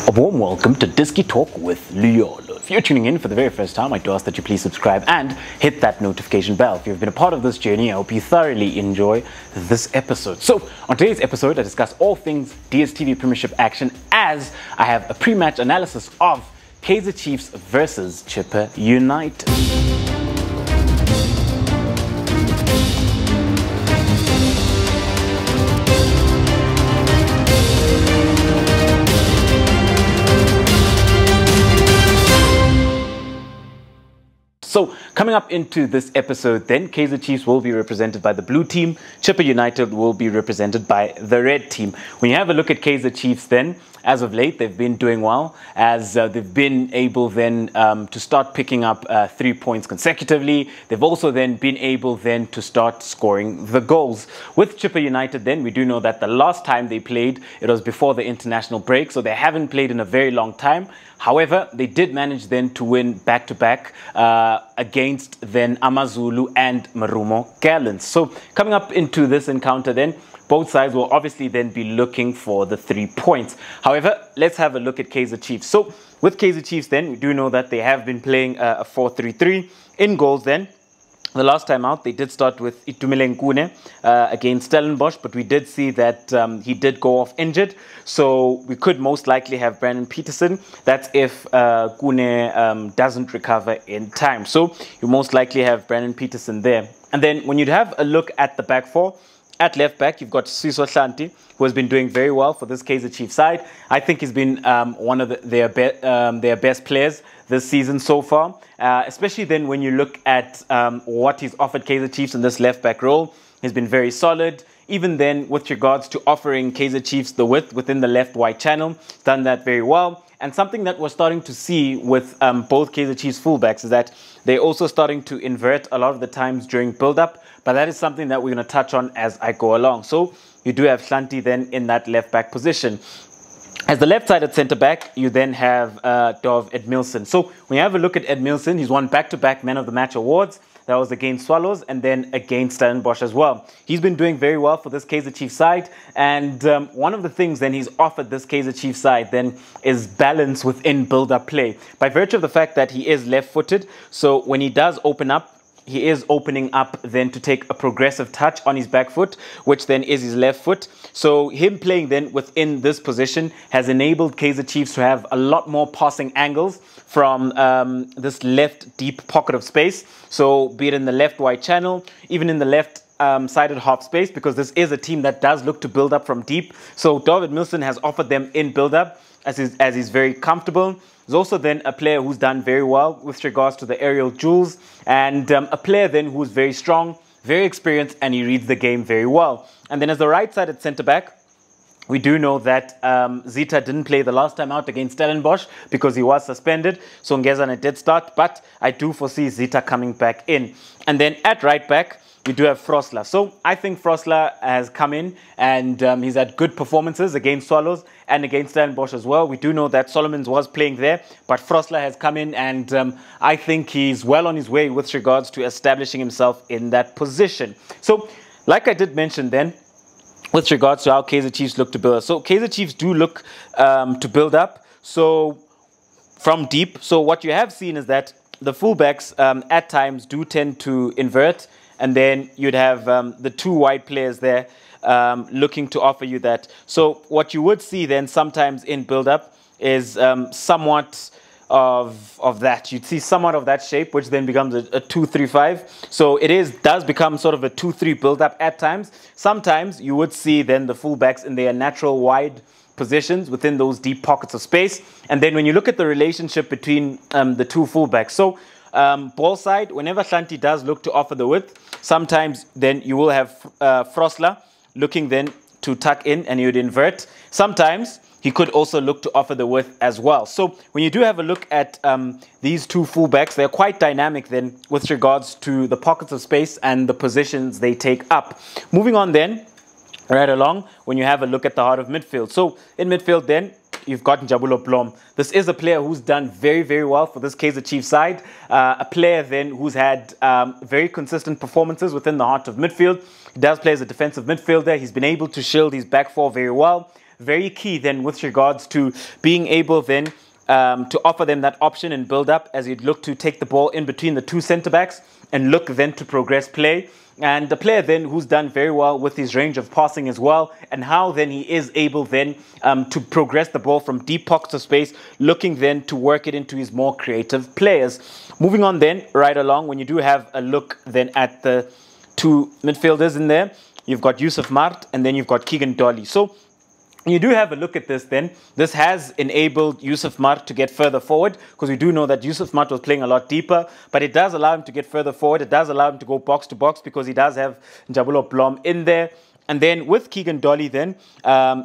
A warm welcome to Disky Talk with Luyolo. If you're tuning in for the very first time, I do ask that you please subscribe and hit that notification bell. If you've been a part of this journey, I hope you thoroughly enjoy this episode. So, on today's episode, I discuss all things Dstv Premiership action as I have a pre-match analysis of Kaizer Chiefs versus Chippa United. So, coming up into this episode then, Kaizer Chiefs will be represented by the blue team, Chippa United will be represented by the red team. When you have a look at Kaizer Chiefs then, as of late, they've been doing well, as they've been able then to start picking up 3 points consecutively. They've also then been able then to start scoring the goals. With Chippa United then, we do know that the last time they played, it was before the international break, so they haven't played in a very long time. However, they did manage then to win back-to-back against then Amazulu and Marumo Gallants. So coming up into this encounter then, both sides will obviously then be looking for the 3 points. However, let's have a look at Kaizer Chiefs. So with Kaizer Chiefs then, we do know that they have been playing a 4-3-3. In goals then, the last time out, they did start with Itumeleng Kune against Stellenbosch, but we did see that he did go off injured. So we could most likely have Brandon Peterson. That's if Kune doesn't recover in time. So you most likely have Brandon Peterson there. And then when you'd have a look at the back four, at left back, you've got Siso Hlanti, who has been doing very well for this Kaizer Chiefs side. I think he's been one of their best players this season so far, especially then when you look at what he's offered Kaizer Chiefs in this left back role. He's been very solid. Even then, with regards to offering Kaizer Chiefs the width within the left wide channel, he's done that very well. And something that we're starting to see with both Kaizer Chiefs fullbacks is that they're also starting to invert a lot of the times during build-up. But that is something that we're going to touch on as I go along. So you do have Hlanti then in that left-back position. As the left-sided centre-back, you then have Dov Edmilson. So when you have a look at Edmilson, he's won back-to-back Man of the Match awards. That was against Swallows and then against Stellenbosch as well. He's been doing very well for this Kaizer Chiefs side. And one of the things then he's offered this Kaizer Chiefs side then is balance within build-up play. By virtue of the fact that he is left-footed, so when he does open up, he is opening up then to take a progressive touch on his back foot, which then is his left foot. So him playing then within this position has enabled Kaizer Chiefs to have a lot more passing angles from this left deep pocket of space. So be it in the left wide channel, even in the left sided half space, because this is a team that does look to build up from deep. So David Milson has offered them in build up as he's very comfortable. He's also then a player who's done very well with regards to the aerial duels, and a player then who's very strong, very experienced, and he reads the game very well. And then as the right-sided centre-back, we do know that Zita didn't play the last time out against Stellenbosch because he was suspended. So Ngezana did start, but I do foresee Zita coming back in. And then at right-back, we do have Frosler. So I think Frosler has come in and he's had good performances against Swallows and against Stellenbosch as well. We do know that Solomons was playing there, but Frosler has come in and I think he's well on his way with regards to establishing himself in that position. So like I did mention then, with regards to how Kaizer Chiefs look to build up. So Kaizer Chiefs do look to build up so from deep. So what you have seen is that the fullbacks at times do tend to invert, and then you'd have the two wide players there looking to offer you that. So what you would see then sometimes in build-up is somewhat of that. You'd see somewhat of that shape, which then becomes a 2-3-5. So it does become sort of a 2-3 build-up at times. Sometimes you would see then the fullbacks in their natural wide positions within those deep pockets of space. And then when you look at the relationship between the two fullbacks, so ball side, whenever Hlanti does look to offer the width, sometimes then you will have Frosler looking then to tuck in and you'd invert. Sometimes he could also look to offer the width as well. So when you do have a look at these two fullbacks, they're quite dynamic then with regards to the pockets of space and the positions they take up. Moving on then, right along, when you have a look at the heart of midfield. So in midfield then, you've got Jabula Plum. This is a player who's done very, very well for this Kaizer Chiefs side. A player then who's had very consistent performances within the heart of midfield. He does play as a defensive midfielder. He's been able to shield his back four very well. very key then with regards to being able then to offer them that option and build up as you'd look to take the ball in between the two centre-backs and look then to progress play. And the player then who's done very well with his range of passing as well, and how then he is able then to progress the ball from deep pockets of space, looking then to work it into his more creative players. Moving on then, right along, when you do have a look then at the two midfielders in there, you've got Yusuf Mart and then you've got Keegan Dolly. So when you do have a look at this then, this has enabled Yusuf Mart to get further forward, because we do know that Yusuf Mart was playing a lot deeper, but it does allow him to get further forward. It does allow him to go box to box because he does have Jabula Plum in there. And then with Keegan Dolly then,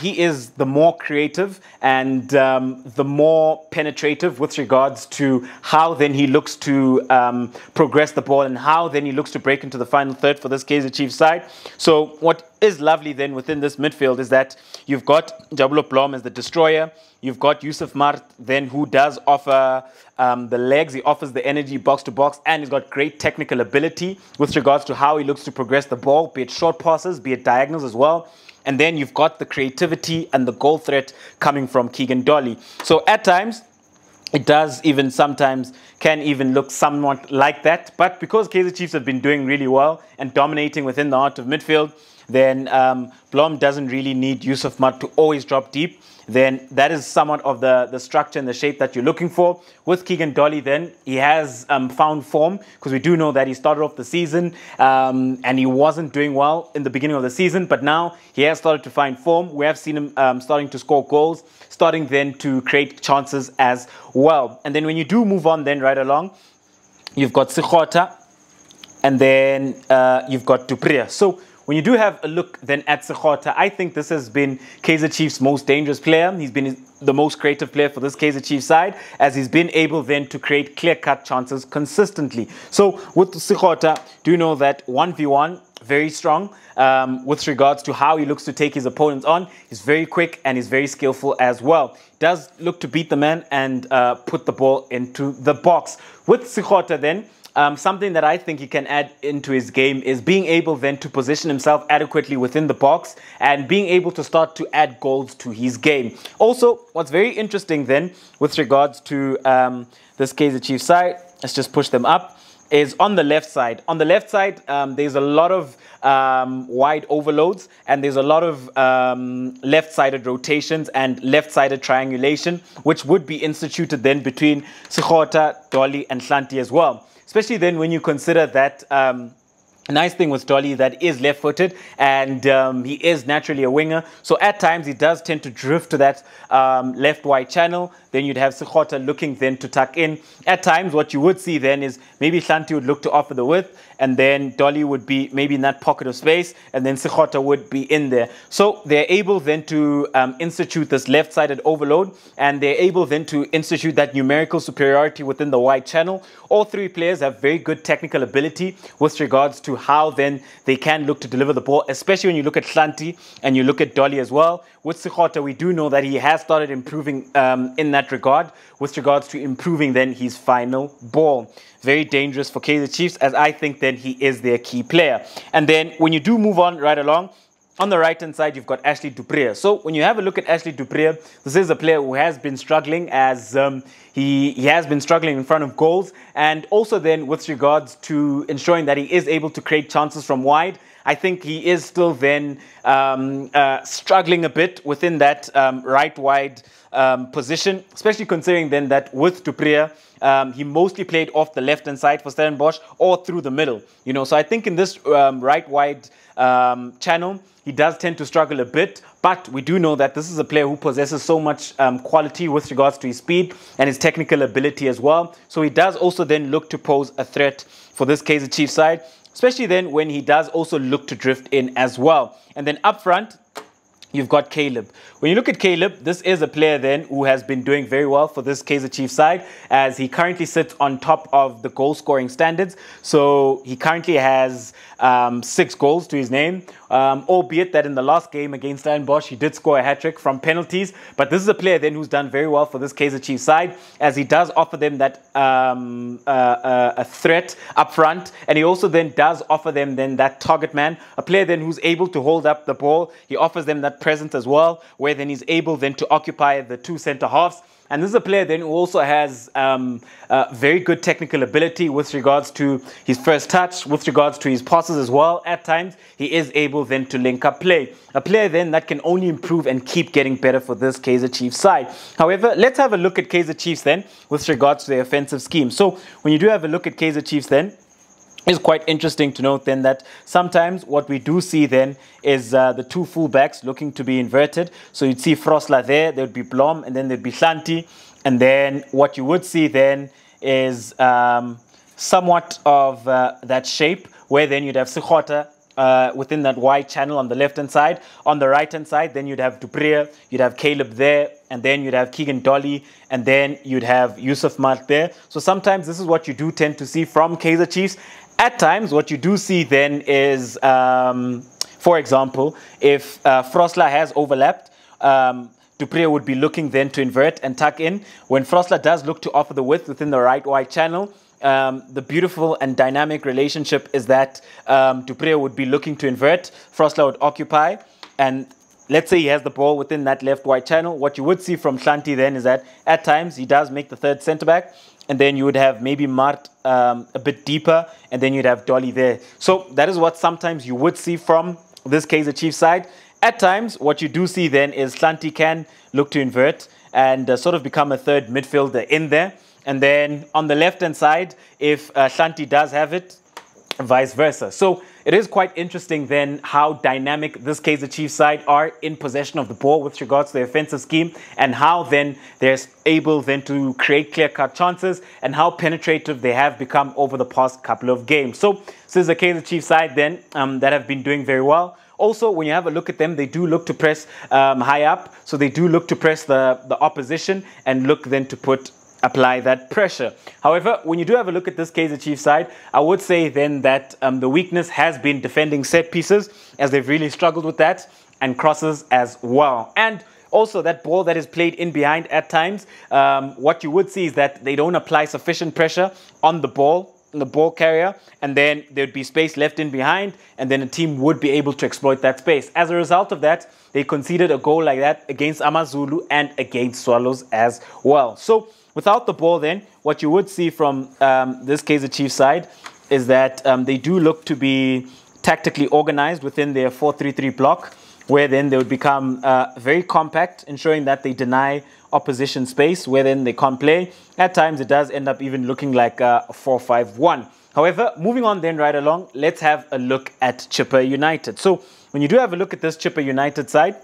he is the more creative and the more penetrative with regards to how then he looks to progress the ball and how then he looks to break into the final third for this Kaizer Chiefs side. So what is lovely then within this midfield is that you've got Jabula Plum as the destroyer. You've got Yusuf Mart then, who does offer the legs. He offers the energy box to box, and he's got great technical ability with regards to how he looks to progress the ball, be it short passes, be it diagonals as well. And then you've got the creativity and the goal threat coming from Keegan Dolly. So at times, it does even sometimes can even look somewhat like that. But because Kaizer Chiefs have been doing really well and dominating within the heart of midfield, then Blom doesn't really need Yusuf Mart to always drop deep. Then that is somewhat of the structure and the shape that you're looking for. With Keegan Dolly then, he has found form, because we do know that he started off the season and he wasn't doing well in the beginning of the season, but now he has started to find form. We have seen him starting to score goals, starting then to create chances as well. And then when you do move on then right along, you've got Sikhota and then you've got Dupria. So when you do have a look then at Sikhota, I think this has been Kaizer Chiefs' most dangerous player. He's been the most creative player for this Kaizer Chiefs side, as he's been able then to create clear-cut chances consistently. So with Sikhota, do you know that 1v1, very strong with regards to how he looks to take his opponents on. He's very quick and he's very skillful as well. Does look to beat the man and put the ball into the box. With Sikhota then, something that I think he can add into his game is being able then to position himself adequately within the box and being able to start to add goals to his game. Also, what's very interesting then with regards to this Kaizer Chiefs side, let's just push them up, is on the left side. On the left side, there's a lot of wide overloads, and there's a lot of left-sided rotations and left-sided triangulation, which would be instituted then between Sikhota, Dolly and Hlanti as well. Especially then when you consider that nice thing with Dolly that is left-footed and he is naturally a winger. So at times he does tend to drift to that left-wide channel. Then you'd have Sikhota looking then to tuck in. At times what you would see then is maybe Hlanti would look to offer the width, and then Dolly would be maybe in that pocket of space, and then Sikhota would be in there. So they're able then to institute this left-sided overload, and they're able then to institute that numerical superiority within the wide channel. All three players have very good technical ability with regards to how then they can look to deliver the ball, especially when you look at Hlanti and you look at Dolly as well. With Sikhota, we do know that he has started improving in that regard, with regards to improving then his final ball. Very dangerous for Kaizer Chiefs, as I think then he is their key player. And then when you do move on right along, on the right-hand side, you've got Ashley Dupria. So when you have a look at Ashley Dupria, this is a player who has been struggling, as he has been struggling in front of goals, and also then with regards to ensuring that he is able to create chances from wide. I think he is still then struggling a bit within that right wide position, especially considering then that with Dupria, he mostly played off the left-hand side for Stellenbosch or through the middle. You know, so I think in this right wide channel, he does tend to struggle a bit, but we do know that this is a player who possesses so much quality with regards to his speed and his technical ability as well. So he does also then look to pose a threat for this Kaizer Chiefs side, especially then when he does also look to drift in as well. And then up front, you've got Caleb. When you look at Caleb, this is a player then who has been doing very well for this Kaizer Chiefs side, as he currently sits on top of the goal scoring standards. So he currently has 6 goals to his name. albeit that in the last game against Stellenbosch, he did score a hat-trick from penalties. But this is a player then who's done very well for this Kaizer Chiefs side, as he does offer them that a threat up front, and he also then does offer them then that target man, a player then who's able to hold up the ball. He offers them that presence as well, where then he's able then to occupy the two centre halves. And this is a player then who also has very good technical ability with regards to his first touch, with regards to his passes as well. At times, he is able then to link up play. A player then that can only improve and keep getting better for this Kaizer Chiefs side. However, let's have a look at Kaizer Chiefs then with regards to their offensive scheme. So when you do have a look at Kaizer Chiefs then, it's quite interesting to note then that sometimes what we do see then is the two fullbacks looking to be inverted. So you'd see Frosla there would be Blom, and then there'd be Hlanti. And then what you would see then is somewhat of that shape, where then you'd have Sikhota within that wide channel on the left-hand side. On the right-hand side, then you'd have Dupree, you'd have Caleb there, and then you'd have Keegan Dolly, and then you'd have Yusuf Mart there. So sometimes this is what you do tend to see from Kaizer Chiefs. At times, what you do see then is, for example, if Frosla has overlapped, Dupree would be looking then to invert and tuck in. When Frosla does look to offer the width within the right wide channel, the beautiful and dynamic relationship is that Dupree would be looking to invert, Frosla would occupy, and let's say he has the ball within that left wide channel. What you would see from Hlanti then is that at times he does make the third centre back, and then you would have maybe Mart a bit deeper, and then you'd have Dolly there. So that is what sometimes you would see from this Kaizer Chiefs side. At times, what you do see then is Hlanti can look to invert and sort of become a third midfielder in there. And then on the left-hand side, if Hlanti does have it, vice versa. So it is quite interesting then how dynamic this Kaizer Chiefs side are in possession of the ball with regards to the offensive scheme, and how then they're able then to create clear-cut chances, and how penetrative they have become over the past couple of games. So this is the Kaizer Chiefs side then that have been doing very well. Also, when you have a look at them, they do look to press high up. So they do look to press the opposition and look then to apply that pressure. However, when you do have a look at this Kaizer Chiefs side, I would say then that the weakness has been defending set pieces, as they've really struggled with that, and crosses as well. And also that ball that is played in behind at times, what you would see is that they don't apply sufficient pressure on the ball carrier, and then there'd be space left in behind, and then a team would be able to exploit that space. As a result of that, they conceded a goal like that against AmaZulu and against Swallows as well. So without the ball then, what you would see from this Kaizer Chiefs side is that they do look to be tactically organized within their 4-3-3 block, where then they would become very compact, ensuring that they deny opposition space, where then they can't play. At times, it does end up even looking like a 4-5-1. However, moving on then right along, let's have a look at Chippa United. So when you do have a look at this Chippa United side,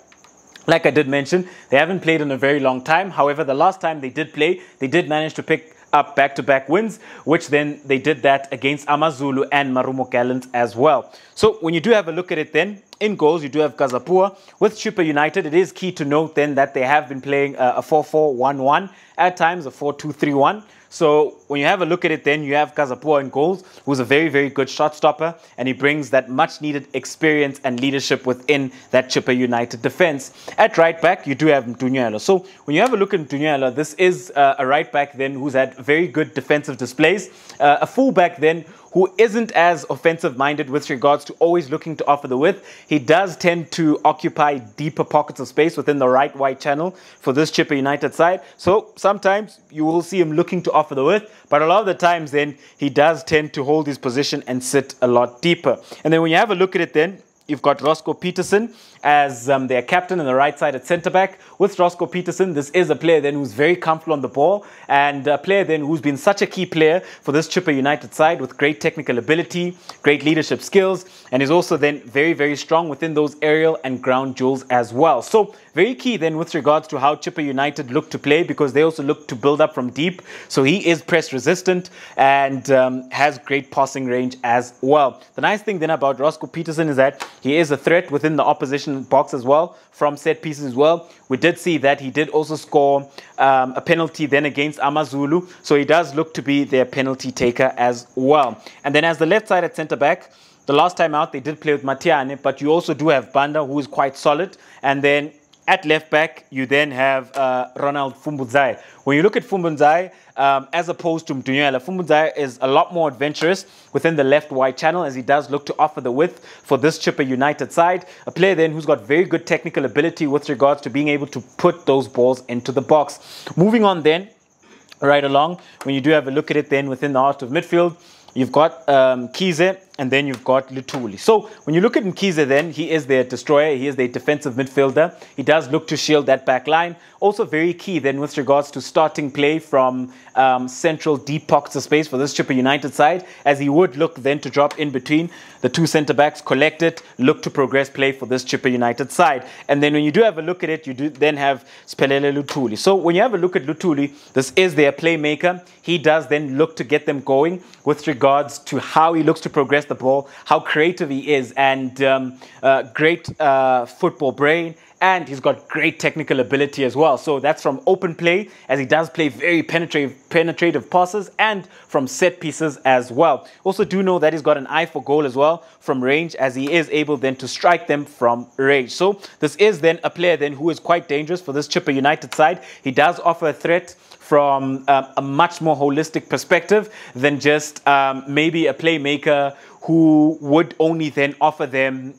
like I did mention, they haven't played in a very long time. However, the last time they did play, they did manage to pick up back-to-back wins, which then they did that against AmaZulu and Marumo Gallants as well. So when you do have a look at it then, in goals, you do have Kazapua. With Chippa United, it is key to note then that they have been playing a 4-4-1-1, at times a 4-2-3-1. So when you have a look at it then, you have Kazapua in goals, who's a very, very good shot stopper, and he brings that much needed experience and leadership within that Chippa United defense. At right back, you do have Mtunyelo. So when you have a look at Mtunyelo, this is a right back then who's had very good defensive displays. A full back then who isn't as offensive-minded with regards to always looking to offer the width. He does tend to occupy deeper pockets of space within the right wide channel for this Chippa United side. So sometimes you will see him looking to offer the width, but a lot of the times then he does tend to hold his position and sit a lot deeper. And then when you have a look at it then, you've got Roscoe Peterson as their captain on the right side at centre-back. With Roscoe Peterson, this is a player then who's very comfortable on the ball, and a player then who's been such a key player for this Chippa United side with great technical ability, great leadership skills, and is also then very, very strong within those aerial and ground duels as well. So very key then with regards to how Chippa United look to play, because they also look to build up from deep. So he is press resistant and has great passing range as well. The nice thing then about Roscoe Peterson is that he is a threat within the opposition box as well, from set pieces as well. We did see that he did also score a penalty then against AmaZulu, so he does look to be their penalty taker as well. And then as the left side at centre back, the last time out, they did play with Matiane, but you also do have Banda, who is quite solid. And then at left back, you then have Ronald Fumbuzai. When you look at Fumbuzai, as opposed to Mdunyela, Fumbuzai is a lot more adventurous within the left wide channel, as he does look to offer the width for this Chippa United side. A player then who's got very good technical ability with regards to being able to put those balls into the box. Moving on then, right along, when you do have a look at it then within the heart of midfield, you've got Kaizer, and then you've got Luthuli. So when you look at Kaizer then, he is their destroyer. He is their defensive midfielder. He does look to shield that back line. Also very key then with regards to starting play from central deep pockets of space for this Chippa United side, as he would look then to drop in between the two centre-backs, collect it, look to progress play for this Chippa United side. And then when you do have a look at it, you do then have Spelele Luthuli. So when you have a look at Luthuli, this is their playmaker. He does then look to get them going with regards to how he looks to progress the ball, how creative he is, and great football brain, and he's got great technical ability as well. So that's from open play, as he does play very penetrative passes, and from set pieces as well. Also do know that he's got an eye for goal as well from range, as he is able then to strike them from range. So this is then a player then who is quite dangerous for this Chippa United side. He does offer a threat from a much more holistic perspective than just maybe a playmaker who would only then offer them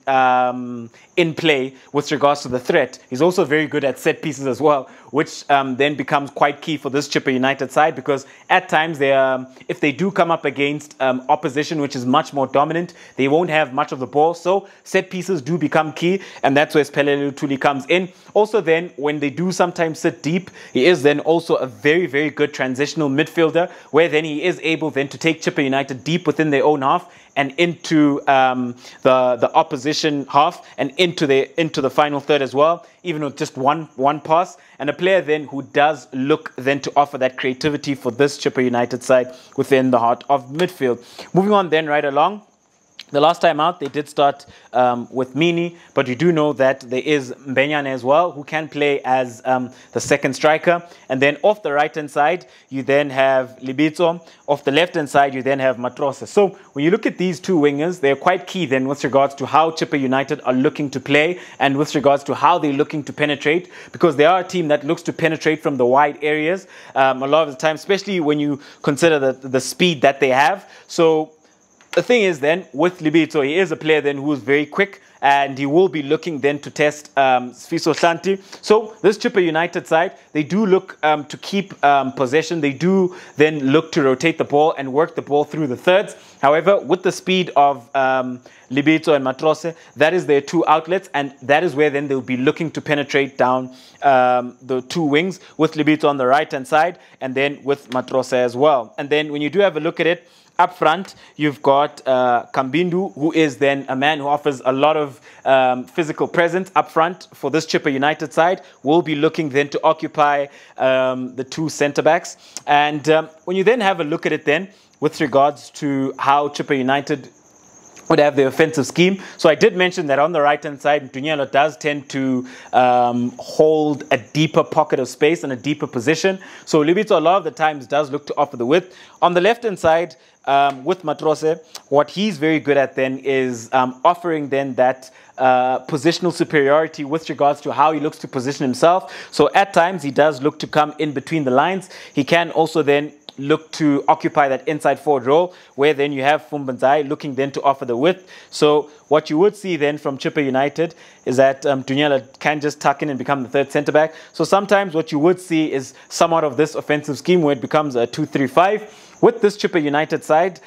in play with regards to the threat. He's also very good at set pieces as well, which then becomes quite key for this Chippa United side, because at times if they do come up against opposition which is much more dominant, they won't have much of the ball. So set pieces do become key, and that's where Spelele Luthuli comes in. Also then, when they do sometimes sit deep, he is then also a very, very good transitional midfielder, where then he is able then to take Chippa United deep within their own half and into the opposition half and into the final third as well, even with just one pass. And a player then who does look then to offer that creativity for this Chippa United side within the heart of midfield. Moving on then right along, the last time out, they did start with Mini, but you do know that there is Mbenyane as well, who can play as the second striker. And then off the right-hand side, you then have Libitso. Off the left-hand side, you then have Matrose. So when you look at these two wingers, they're quite key then with regards to how Chippa United are looking to play and with regards to how they're looking to penetrate, because they are a team that looks to penetrate from the wide areas a lot of the time, especially when you consider the speed that they have. So the thing is then, with Libitso, he is a player then who is very quick, and he will be looking then to test Sfiso Shanti. So this Chippa United side, they do look to keep possession. They do then look to rotate the ball and work the ball through the thirds. However, with the speed of Libitso and Matrose, that is their two outlets, and that is where then they'll be looking to penetrate down the two wings, with Libitso on the right-hand side and then with Matrose as well. And then when you do have a look at it, up front, you've got Kambindu, who is then a man who offers a lot of physical presence up front for this Chippa United side. Will be looking then to occupy the two centre-backs. And when you then have a look at it then, with regards to how Chippa United would have the offensive scheme. So I did mention that on the right-hand side, Mdunyela does tend to hold a deeper pocket of space and a deeper position. So Libitso a lot of the times does look to offer the width. On the left-hand side, with Matrose, what he's very good at then is offering then that positional superiority with regards to how he looks to position himself. So at times, he does look to come in between the lines. He can also then look to occupy that inside forward role, where then you have Fumbuzai looking then to offer the width. So what you would see then from Chippa United is that Mdunyela can just tuck in and become the third centre-back. So sometimes what you would see is somewhat of this offensive scheme where it becomes a 2-3-5. With this Chippa United side,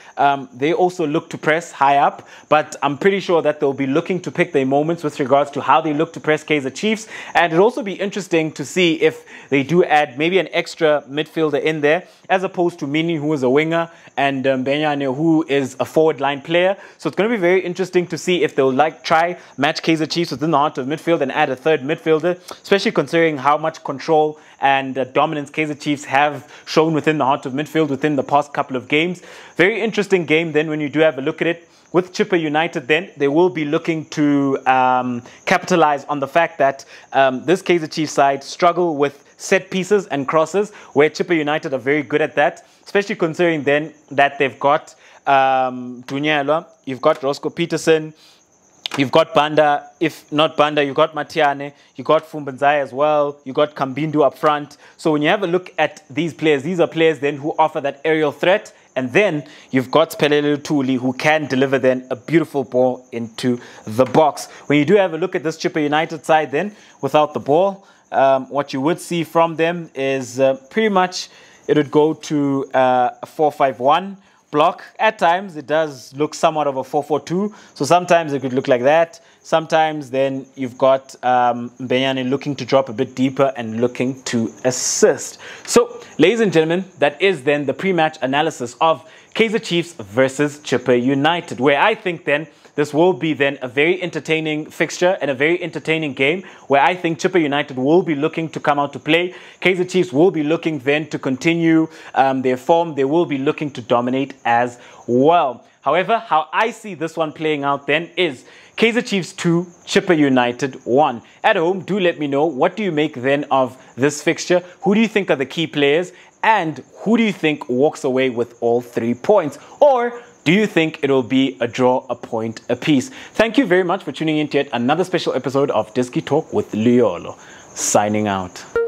they also look to press high up, but I'm pretty sure that they'll be looking to pick their moments with regards to how they look to press Kaizer Chiefs. And it'll also be interesting to see if they do add maybe an extra midfielder in there, as opposed to Mini, who is a winger, and Mbenyane, who is a forward line player. So it's going to be very interesting to see if they'll try match Kaizer Chiefs within the heart of midfield and add a third midfielder, especially considering how much control and dominance Kaizer Chiefs have shown within the heart of midfield within the past couple of games. Very interesting game then when you do have a look at it. with Chippa United, then they will be looking to capitalize on the fact that this Kaizer Chiefs side struggle with set pieces and crosses, where Chippa United are very good at that, especially considering then that they've got Dunyelwa, you've got Roscoe Peterson, you've got Banda. If not Banda, you've got Matiane, you got Fumbenzai as well, you got Kambindu up front. So when you have a look at these players, these are players then who offer that aerial threat. And then you've got Pelele Tuli, who can deliver then a beautiful ball into the box. When you do have a look at this Chippa United side then, without the ball, what you would see from them is pretty much it would go to a 4-5-1 block. At times it does look somewhat of a 4-4-2, so sometimes it could look like that. Sometimes then you've got Mbenyane looking to drop a bit deeper and looking to assist. So ladies and gentlemen, that is then the pre-match analysis of Kaizer Chiefs versus Chippa United, where I think then this will be then a very entertaining fixture and a very entertaining game, where I think Chippa United will be looking to come out to play. Kaizer Chiefs will be looking then to continue their form. They will be looking to dominate as well. However, how I see this one playing out then is Kaizer Chiefs 2, Chippa United 1. At home, do let me know, what do you make then of this fixture? Who do you think are the key players? And who do you think walks away with all 3 points? Or do you think it will be a draw, a point apiece? Thank you very much for tuning in to yet another special episode of Diski Talk with Liolo. Signing out.